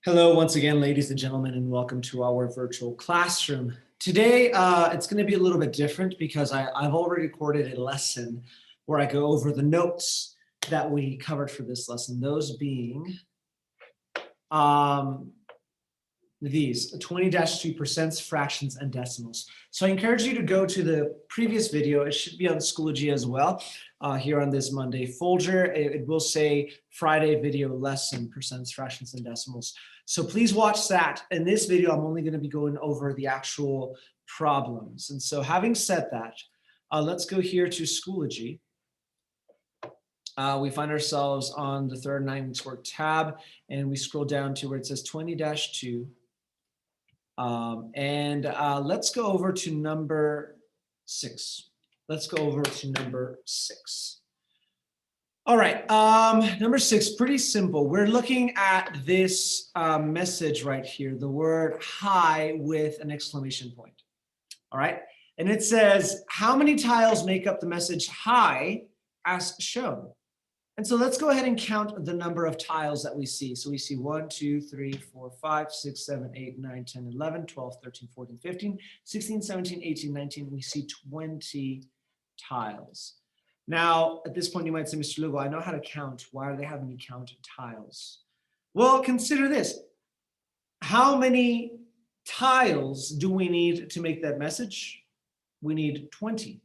Hello, once again, ladies and gentlemen, and welcome to our virtual classroom. Today, it's going to be a little bit different because I've already recorded a lesson where I go over the notes that we covered for this lesson, those being these 20-2%, fractions, and decimals. So I encourage you to go to the previous video. It should be on Schoology as well, here on this Monday folder. It will say Friday video lesson, percents, fractions, and decimals. So please watch that. In this video, I'm only going to be going over the actual problems. And so having said that, let's go here to Schoology. We find ourselves on the third 9 weeks work tab, and we scroll down to where it says 20-2. Let's go over to number 6. Let's go over to number 6. All right, number 6, pretty simple. We're looking at this message right here, the word hi with an exclamation point. All right, and it says, how many tiles make up the message hi as shown? And so let's go ahead and count the number of tiles that we see. So we see 1, 2, 3, 4, 5, 6, 7, 8, 9, 10, 11, 12, 13, 14, 15, 16, 17, 18, 19. We see 20 tiles. Now, at this point, you might say, Mr. Lugo, I know how to count. Why are they having me count tiles? Well, consider this. How many tiles do we need to make that message? We need 20.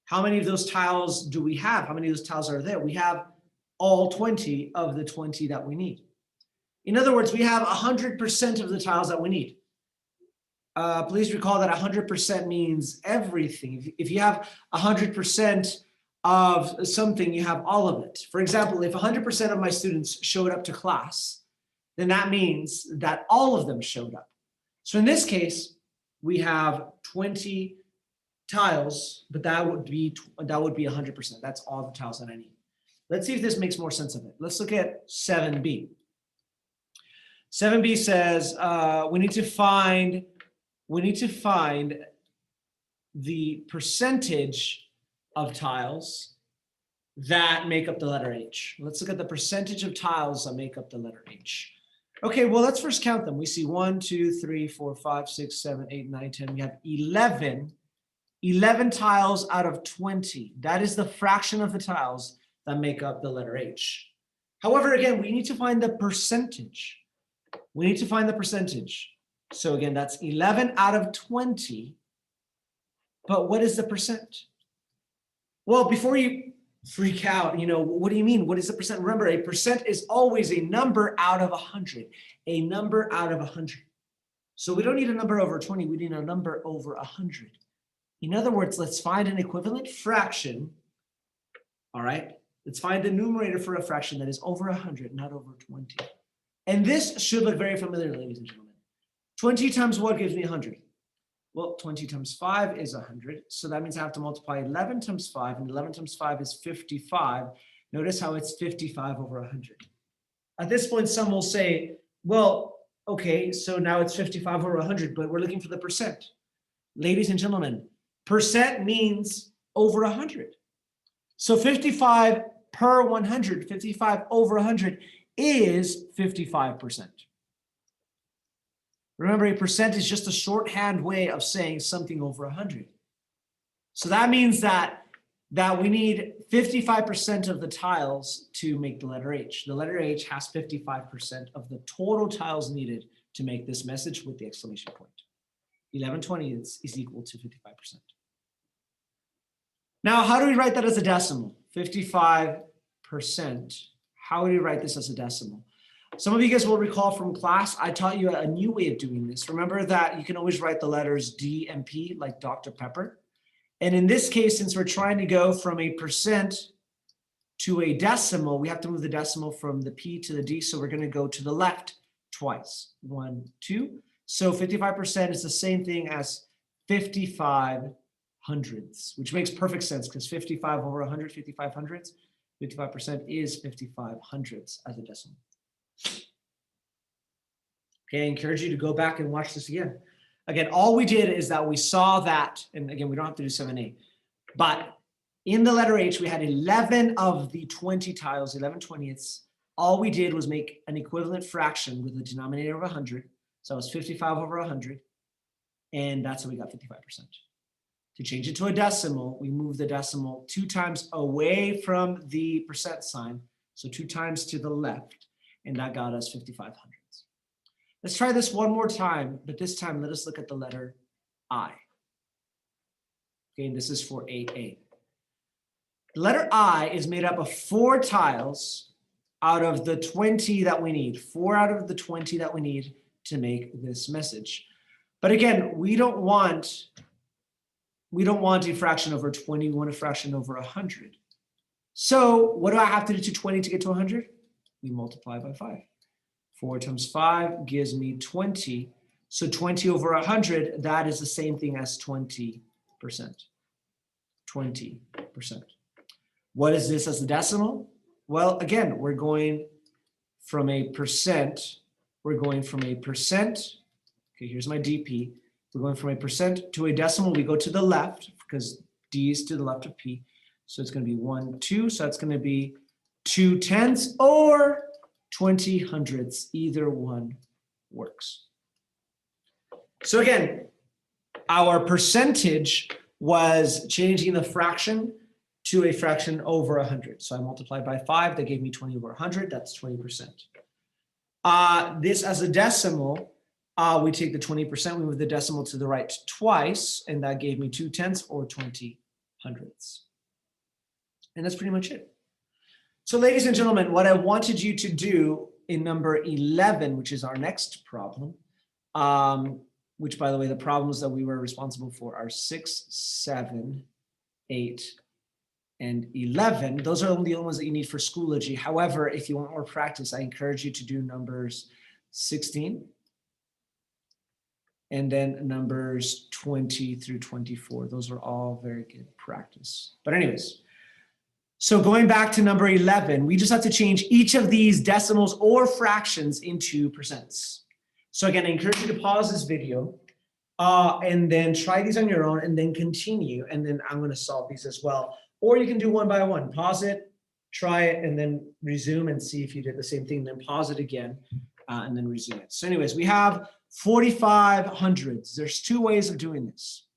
How many of those tiles do we have? How many of those tiles are there? We have all 20 of the 20 that we need. In other words, we have 100% of the tiles that we need. Please recall that 100% means everything. If you have 100% of something, you have all of it. For example, if 100% of my students showed up to class, then that means that all of them showed up. So in this case, we have 20 tiles, but that would be 100%. That's all the tiles that I need. Let's see if this makes more sense of it. Let's look at 7b. 7b says we need to find the percentage of tiles that make up the letter H. Let's look at the percentage of tiles that make up the letter H. Okay, well, let's first count them. We see 1, 2, 3, 4, 5, 6, 7, 8, 9, 10. We have 11 tiles out of 20. That is the fraction of the tiles that make up the letter H. However, again, we need to find the percentage. We need to find the percentage. So again, that's 11 out of 20. But what is the percent? Well, before you freak out, what do you mean? What is the percent? Remember, a percent is always a number out of 100. A number out of 100. So we don't need a number over 20. We need a number over 100. In other words, let's find an equivalent fraction. All right. Let's find the numerator for a fraction that is over 100, not over 20. And this should look very familiar, ladies and gentlemen. 20 times what gives me 100? Well, 20 times 5 is 100. So that means I have to multiply 11 times 5, and 11 times 5 is 55. Notice how it's 55 over 100. At this point, some will say, well, okay, so now it's 55 over 100, but we're looking for the percent. Ladies and gentlemen, percent means over 100. So 55 per 100, 55 over 100 is 55%. Remember, a percent is just a shorthand way of saying something over 100. So that means that we need 55% of the tiles to make the letter H. The letter H has 55% of the total tiles needed to make this message with the exclamation point. 1120 is equal to 55%. Now, how do we write that as a decimal? 55%. How do we write this as a decimal? Some of you guys will recall from class, I taught you a new way of doing this. Remember that you can always write the letters D and P like Dr. Pepper. And in this case, since we're trying to go from a percent to a decimal, we have to move the decimal from the P to the D. So we're going to go to the left twice. 1, 2. So 55% is the same thing as 55 hundredths, which makes perfect sense because 55 over 100, 55 hundredths, 55% is 55 hundredths as a decimal. Okay, I encourage you to go back and watch this again. Again, all we did is that we saw that, and again, we don't have to do 7a, but in the letter H, we had 11 of the 20 tiles, 11/20ths all we did was make an equivalent fraction with a denominator of 100. So it was 55 over 100. And that's how we got 55%. To change it to a decimal, we move the decimal 2 times away from the percent sign. So 2 times to the left. And that got us 55 hundredths. Let's try this one more time, but this time let us look at the letter I. Okay, and this is for 8A. The letter I is made up of 4 tiles out of the 20 that we need. 4 out of the 20 that we need to make this message. But again, we don't want a fraction over 20, we want a fraction over 100. So what do I have to do to 20 to get to 100? We multiply by 5. 4 times 5 gives me 20. So 20 over 100, that is the same thing as 20%. 20%. What is this as a decimal? Well, again, we're going from a percent. Okay, here's my DP. We're going from a percent to a decimal. We go to the left because D is to the left of P. So it's going to be 1, 2. So that's going to be 2 tenths or 20 hundredths. Either one works. So again, our percentage was changing the fraction to a fraction over 100. So I multiplied by 5. That gave me 20 over 100. That's 20%. This as a decimal, we take the 20%, we move the decimal to the right twice, and that gave me 2 tenths or 20 hundredths. And that's pretty much it. So ladies and gentlemen, what I wanted you to do in number 11, which is our next problem, which by the way, the problems that we were responsible for are 6, 7, 8, and 11. Those are the only ones that you need for Schoology. However, if you want more practice, I encourage you to do numbers 16 and then numbers 20 through 24. Those are all very good practice. But anyways, so going back to number 11, we just have to change each of these decimals or fractions into percents. So again, I encourage you to pause this video and then try these on your own and then continue. And then I'm going to solve these as well. Or you can do one by one. Pause it, try it, and then resume and see if you did the same thing. Then pause it again and then resume it. So anyways, we have 45 hundredths. There's 2 ways of doing this.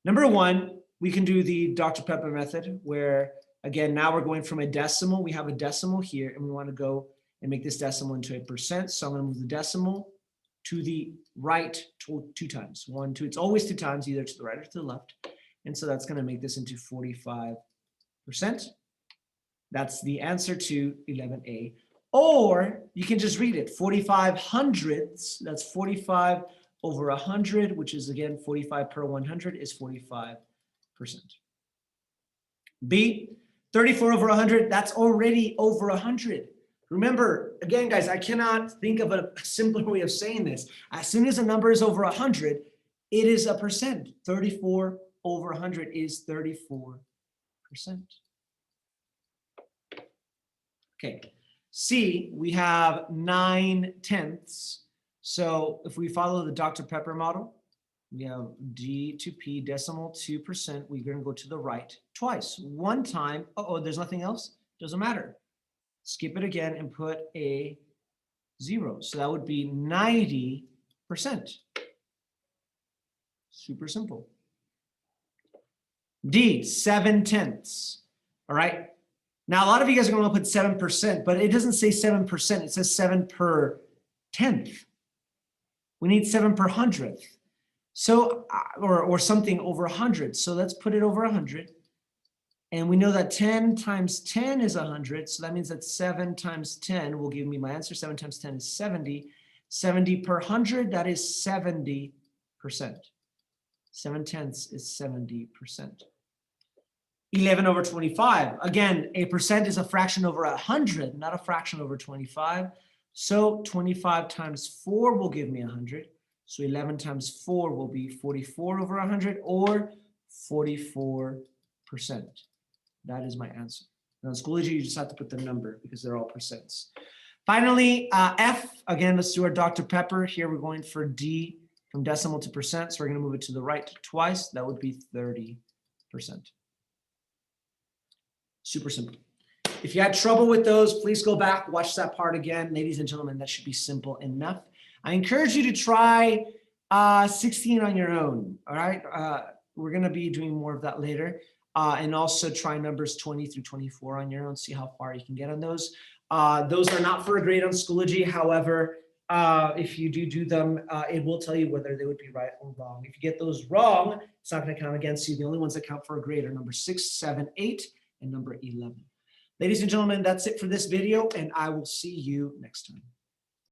Number 1, we can do the Dr. Pepper method where, again, now we're going from a decimal. We have a decimal here, and we want to go and make this decimal into a percent. So I'm going to move the decimal to the right 2 times. 1, 2. It's always 2 times, either to the right or to the left. And so that's going to make this into 45%. That's the answer to 11A. Or you can just read it, 45 hundredths. That's 45 over 100, which is again 45 per 100 is 45%. B, 34 over 100, that's already over 100. Remember, again, guys, I cannot think of a simpler way of saying this. As soon as a number is over 100, it is a percent. 34 over 100 is 34%. Okay, C, we have 9 tenths. So if we follow the Dr. Pepper model, we have D to P decimal 2%. We're going to go to the right twice. One time, there's nothing else? Doesn't matter. Skip it again and put a 0. So that would be 90%. Super simple. D, 7 tenths. All right. Now, a lot of you guys are going to put 7%, but it doesn't say 7%. It says 7 per tenth. We need 7 per hundredth. So, or something over 100. So let's put it over 100. And we know that 10 times 10 is 100. So that means that 7 times 10 will give me my answer. 7 times 10 is 70. 70 per 100, that is 70%. 7 tenths is 70%. 11 over 25. Again, a percent is a fraction over 100, not a fraction over 25. So 25 times 4 will give me 100. So 11 times 4 will be 44 over 100 or 44%. That is my answer. Now in Schoology, you just have to put the number because they're all percents. Finally, F, again, let's do our Dr. Pepper. Here we're going for D from decimal to percent. So we're going to move it to the right twice. That would be 30%. Super simple. If you had trouble with those, please go back, watch that part again. Ladies and gentlemen, that should be simple enough. I encourage you to try 16 on your own, all right? We're gonna be doing more of that later. And also try numbers 20 through 24 on your own, see how far you can get on those. Those are not for a grade on Schoology. However, if you do them, it will tell you whether they would be right or wrong. If you get those wrong, it's not gonna count against you. The only ones that count for a grade are number 6, 7, 8, and number 11. Ladies and gentlemen, that's it for this video, and I will see you next time.